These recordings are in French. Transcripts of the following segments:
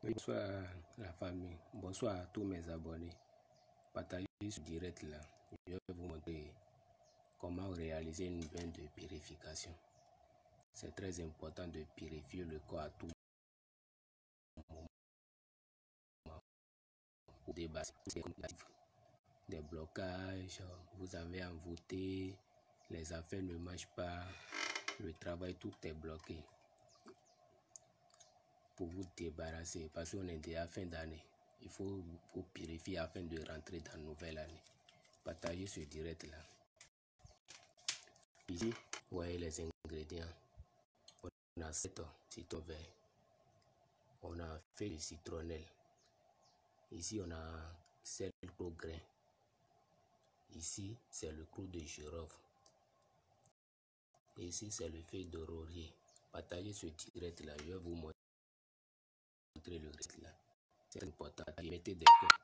Oui, bonsoir la famille, bonsoir à tous mes abonnés. Partagez ce direct là. Je vais vous montrer comment réaliser une bain de purification. C'est très important de purifier le corps à tout moment pour débasser des blocages. Vous avez envoûté, les affaires ne marchent pas, le travail, tout est bloqué. Pour vous débarrasser, parce qu'on est déjà fin d'année, il faut vous purifier afin de rentrer dans la nouvelle année. Partagez ce direct là. Ici, vous voyez les ingrédients. On a 7 citron vert. On a feuille de citronnelle. Ici, on a sel gros grain. Ici, c'est le clou de girofle. Ici, c'est le feuille de laurier. Partagez ce direct là. Je vais vous montrer le reste là. C'est important. Mettez des cœurs.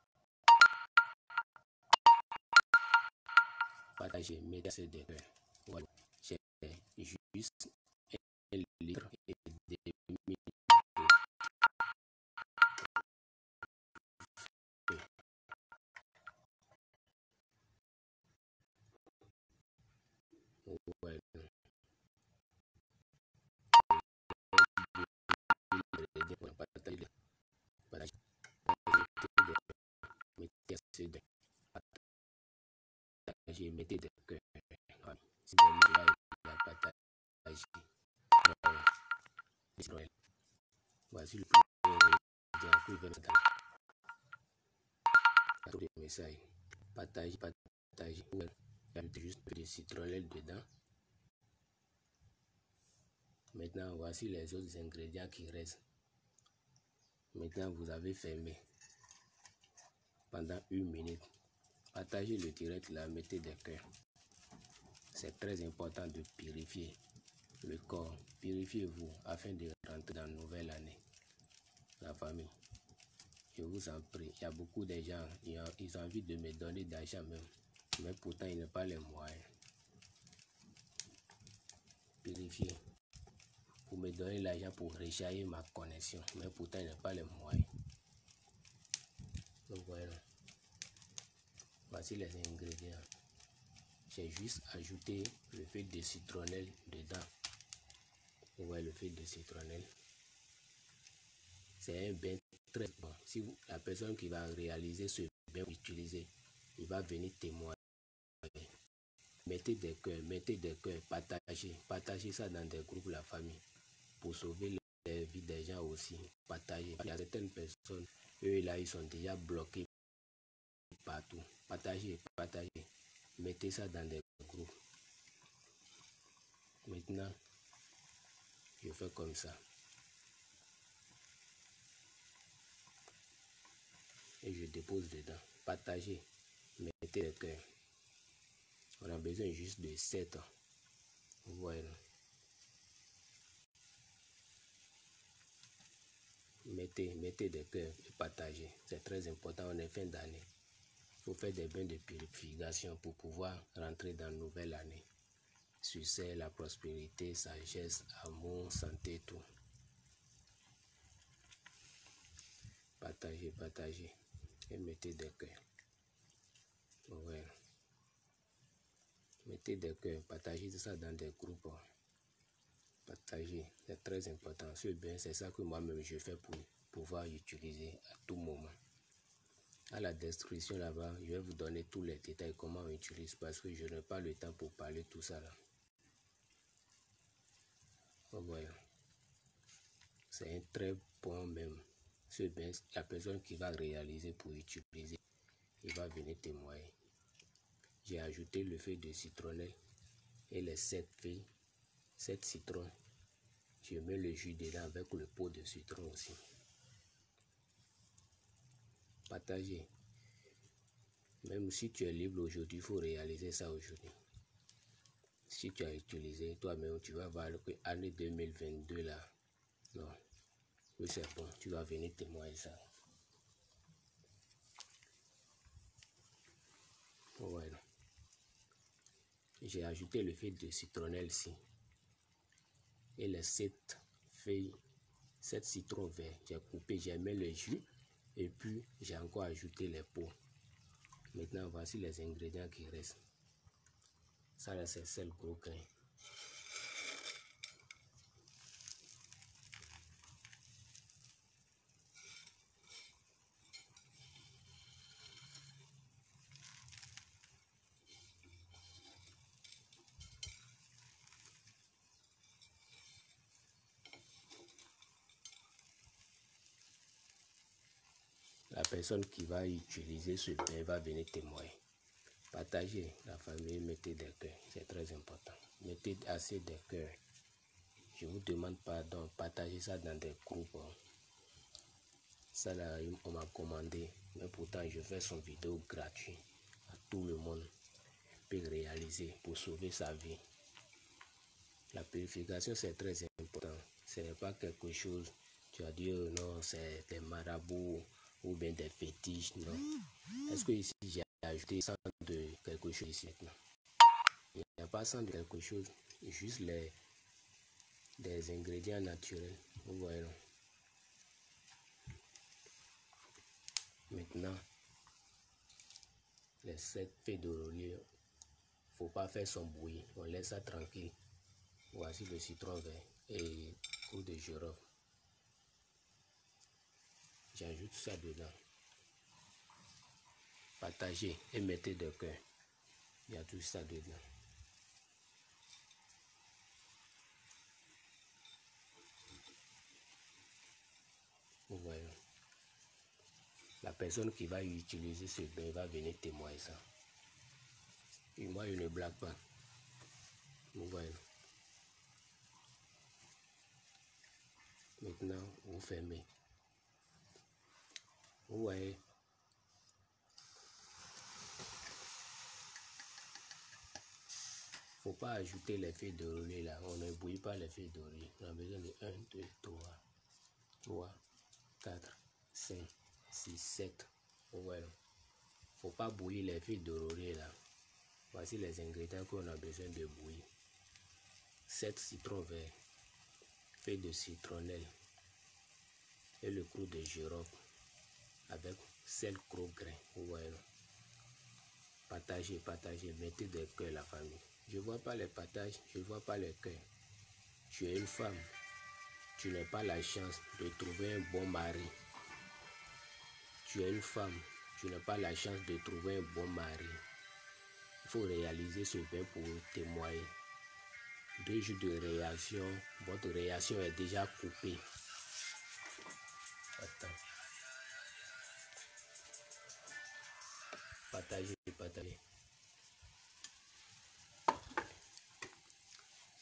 Partagez, mettez des cœurs. Voilà. J'ai juste 1 litre et demi. Ouais. Mettez des cœurs. Si vous là, il a partagé. Voici le plus de message. Partagez. Ajoutez juste de citronnelle dedans. Maintenant, voici les autres ingrédients qui restent. Maintenant, vous avez fermé pendant 1 minute. Partagez le direct là, mettez des cœurs. C'est très important de purifier le corps. Purifiez-vous afin de rentrer dans la nouvelle année. La famille, je vous en prie. Il y a beaucoup de gens, ils ont envie de me donner d'argent même. Mais pourtant, ils n'ont pas les moyens. Purifier. Pour me donner l'argent pour recharger ma connexion. Mais pourtant, ils n'ont pas les moyens. Donc voilà. Voici les ingrédients. J'ai juste ajouté le feuille de citronnelle dedans. Vous voyez le feuille de citronnelle. C'est un bain très bon. Si la personne qui va réaliser ce bain utiliser, il va venir témoigner. Mettez des cœurs, partagez ça dans des groupes, la famille, pour sauver les vies des gens aussi. Partagez. Il y a certaines personnes, eux là, ils sont déjà bloqués partout. Partagez. Mettez ça dans des groupes. Maintenant, je fais comme ça. Et je dépose dedans. Partagez. Mettez des cœurs. On a besoin juste de 7 ans. Vous voyez. Mettez des cœurs et partagez. C'est très important. On est fin d'année. Il faut faire des bains de purification pour pouvoir rentrer dans la nouvelle année. Succès, la prospérité, sagesse, amour, santé, tout. Partagez. Et mettez des cœurs. Ouais. Mettez des cœurs. Partagez ça dans des groupes. Partagez. C'est très important. Ce bain, c'est ça que moi-même je fais pour pouvoir utiliser à tout moment. À la description là-bas, je vais vous donner tous les détails comment on utilise parce que je n'ai pas le temps pour parler tout ça là. Voilà. C'est un très bon même. Ce bain, la personne qui va réaliser pour utiliser, il va venir témoigner. J'ai ajouté le feuille de citronnelle et les 7 feuilles, 7 citrons. Je mets le jus dedans avec le pot de citron aussi. Partagez. Même si tu es libre aujourd'hui, il faut réaliser ça aujourd'hui. Si tu as utilisé toi-même, tu vas voir que l'année 2022 là, non, oui c'est bon, tu vas venir témoigner ça. Voilà. J'ai ajouté le feuille de citronnelle ici et les 7 feuilles 7 citrons verts, j'ai coupé, j'ai mis le jus et puis j'ai encore ajouté les peaux. Maintenant, voici les ingrédients qui restent. Ça là, c'est le gros grain. La personne qui va utiliser ce pain va venir témoigner. Partagez la famille, mettez des cœurs, c'est très important. Mettez assez de cœurs. Je vous demande pardon, partagez ça dans des groupes. Ça là, on m'a commandé, mais pourtant je fais son vidéo gratuit. À tout le monde peut réaliser pour sauver sa vie. La purification c'est très important. Ce n'est pas quelque chose, tu as dit non, c'est des marabouts ou bien des fétiches, non. Est-ce que ici j'ai ajouté sang de quelque chose ici maintenant? Il n'y a pas sang de quelque chose, juste des ingrédients naturels. Vous voyez. Maintenant, les 7 feuilles d'oranger, il ne faut pas faire son bruit, on laisse ça tranquille. Voici le citron vert et clou de girofle. J'ajoute ça dedans. Partagez et mettez de cœur. Il y a tout ça dedans. Vous voyez. La personne qui va utiliser ce bain va venir témoigner ça. Et moi, je ne blague pas. Vous voyez. Maintenant, vous fermez. Vous voyez. Faut pas ajouter les feuilles d'oranger là. On ne bouillit pas les feuilles d'oranger. On a besoin de 1, 2, 3, 4, 5, 6, 7. Vous voyez. Faut pas bouillir les feuilles d'oranger là. Voici les ingrédients qu'on a besoin de bouillir. 7 citrons verts, feuilles de citronnelle et le clou de girofle avec sel gros grain. Vous voyez. Partagez, partagez, mettez des cœurs la famille. Je vois pas les partages, je vois pas les cœurs. Tu es une femme, tu n'as pas la chance de trouver un bon mari. Tu es une femme, tu n'as pas la chance de trouver un bon mari. Il faut réaliser ce bain pour témoigner. 2 jours de réaction, votre réaction est déjà coupée. Attends. Partagez, partagez.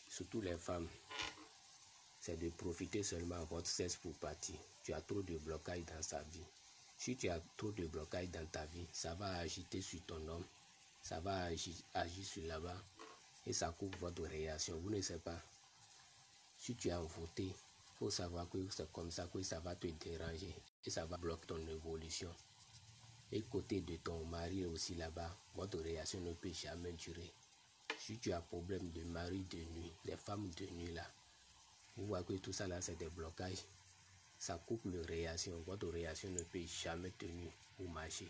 Surtout les femmes, c'est de profiter seulement de votre sexe pour partir. Tu as trop de blocage dans sa vie. Si tu as trop de blocage dans ta vie, ça va agiter sur ton homme, ça va agir sur là-bas et ça coupe votre réaction. Vous ne savez pas. Si tu as voté, il faut savoir que c'est comme ça que ça va te déranger et ça va bloquer ton évolution. Et côté de ton mari aussi là-bas, votre réaction ne peut jamais durer. Si tu as problème de mari de nuit, des femmes de nuit là, vous voyez que tout ça là c'est des blocages. Ça coupe la réaction. Votre réaction ne peut jamais tenir ou marcher.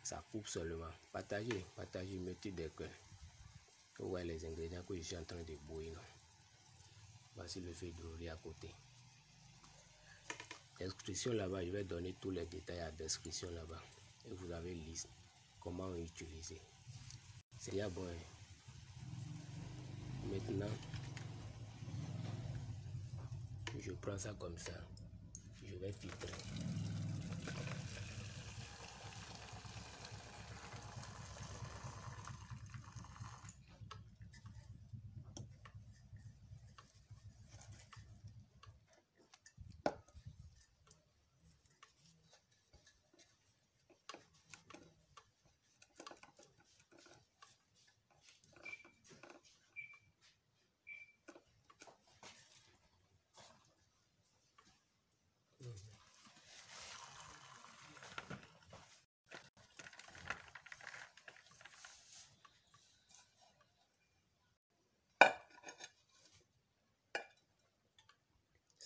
Ça coupe seulement. Partagez, partagez, mettez des cœurs. Vous voyez les ingrédients que je suis en train de bouillir. Voici le feuille d'oranger à côté. Description là-bas, je vais donner tous les détails à la description là-bas. Et vous avez une liste. Comment utiliser. C'est bien bon. Maintenant, je prends ça comme ça. Je vais filtrer.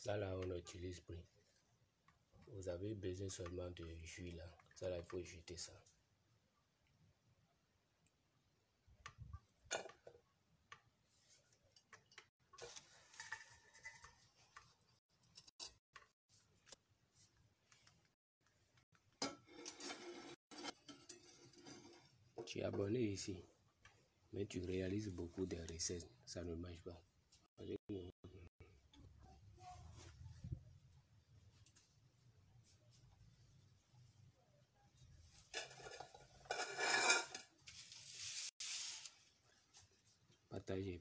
Ça là, on n'utilise plus. Vous avez besoin seulement de jus là. Ça là, il faut jeter ça. Tu es abonné ici, mais tu réalises beaucoup de recettes. Ça ne marche pas.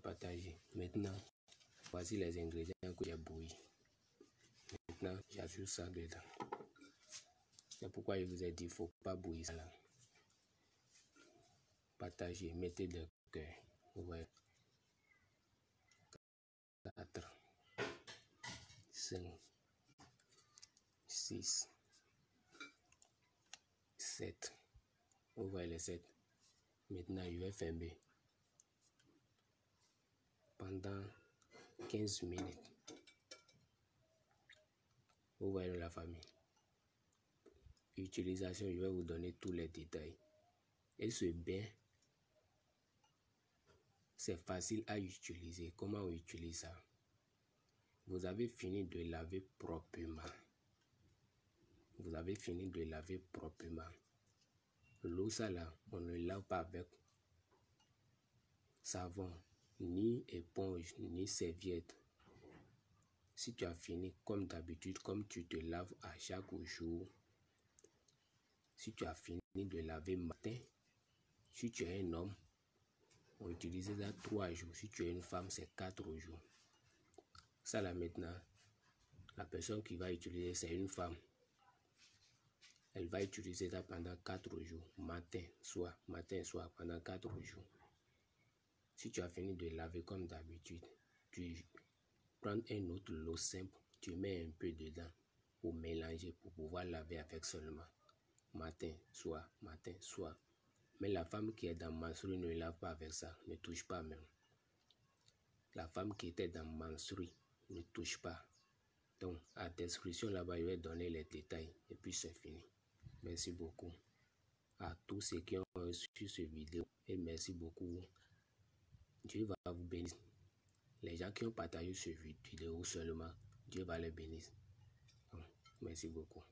Partagez. Maintenant, voici les ingrédients que j'ai bouillis. Maintenant, j'ajoute ça dedans. C'est pourquoi je vous ai dit, il ne faut pas bouillir ça là. Partagez, mettez des cœurs. Ouais. 4, 5, 6, 7. Vous voyez les 7. Maintenant, je vais fermer pendant 15 minutes. Vous voyez la famille. Utilisation, je vais vous donner tous les détails. Et ce bain, c'est facile à utiliser. Comment on utilise ça? Vous avez fini de laver proprement. Vous avez fini de laver proprement. L'eau, ça là, on ne lave pas avec savon, ni éponge, ni serviette. Si tu as fini comme d'habitude, comme tu te laves à chaque jour, si tu as fini de laver matin, si tu es un homme, on utilise ça 3 jours. Si tu es une femme, c'est 4 jours. Ça là maintenant, la personne qui va utiliser, c'est une femme. Elle va utiliser ça pendant 4 jours, matin, soir, pendant 4 jours. Si tu as fini de laver comme d'habitude, tu prends un autre lot simple, tu mets un peu dedans pour mélanger, pour pouvoir laver avec seulement. Matin, soir. Mais la femme qui est dans menstruée ne lave pas avec ça, ne touche pas même. La femme qui était dans menstruée ne touche pas. Donc, à la description là-bas, je vais donner les détails et puis c'est fini. Merci beaucoup à tous ceux qui ont reçu cette vidéo et merci beaucoup. Dieu va vous bénir. Les gens qui ont partagé cette vidéo seulement, Dieu va les bénir. Donc, merci beaucoup.